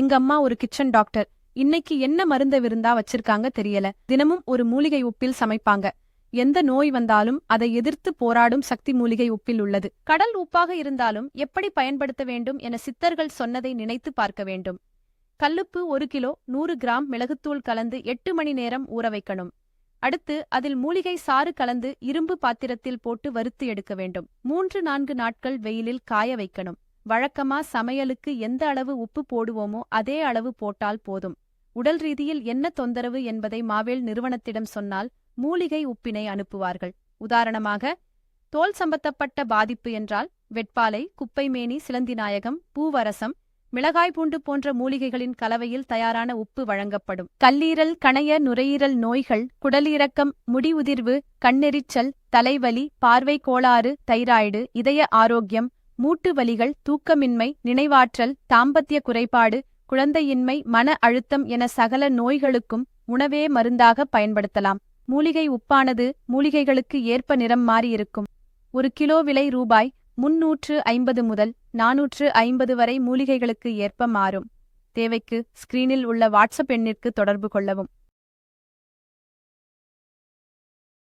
எங்க அம்மா ஒரு கிச்சன் டாக்டர். இன்னைக்கு என்ன மருந்த விருந்தா வச்சிருக்காங்க தெரியல. தினமும் ஒரு மூலிகை உப்பில் சமைப்பாங்க. எந்த நோய் வந்தாலும் அதை எதிர்த்து போராடும் சக்தி மூலிகை உப்பில் உள்ளது. கடல் உப்பாக இருந்தாலும் எப்படி பயன்படுத்த வேண்டும் என சித்தர்கள் சொன்னதை நினைத்து பார்க்க வேண்டும். கல்லுப்பு 1 கிலோ 100 கிராம் மிளகுத்தூள் கலந்து 8 மணி நேரம் ஊற வைக்கணும். அடுத்து அதில் மூலிகை சாறு கலந்து இரும்பு பாத்திரத்தில் போட்டு வறுத்து எடுக்க வேண்டும். 3-4 நாட்கள் வெயிலில் காய வைக்கணும். வழக்கமா சமையலுக்கு எந்த அளவு உப்பு போடுவோமோ அதே அளவு போட்டால் போதும். உடல் ரீதியில் என்ன தொந்தரவு என்பதை மாவேல் நிறுவனத்திடம் சொன்னால் மூலிகை உப்பினை அனுப்புவார்கள். உதாரணமாக, தோல் சம்பந்தப்பட்ட பாதிப்பு என்றால் வெட்பாலை, குப்பைமேனி, சிலந்திநாயகம், பூவரசம், மிளகாய் பூண்டு போன்ற மூலிகைகளின் கலவையில் தயாரான உப்பு வழங்கப்படும். கல்லீரல், கணைய, நுரையீரல் நோய்கள், குடலிறக்கம், முடி உதிர்வு, கண்ணெரிச்சல், தலைவலி, பார்வை கோளாறு, தைராய்டு, இதய ஆரோக்கியம், மூட்டு வலிகள், தூக்கமின்மை, நினைவாற்றல், தாம்பத்திய குறைபாடு, குழந்தையின்மை, மன அழுத்தம் என சகல நோய்களுக்கும் உணவே மருந்தாக பயன்படுத்தலாம். மூலிகை உப்பானது மூலிகைகளுக்கு ஏற்ப நிறம் மாறியிருக்கும். 1 கிலோ விலை ரூபாய் 350 முதல் 450 வரை மூலிகைகளுக்கு ஏற்ப மாறும். தேவைக்கு ஸ்கிரீனில் உள்ள வாட்ஸ்அப் எண்ணிற்கு தொடர்பு கொள்ளவும்.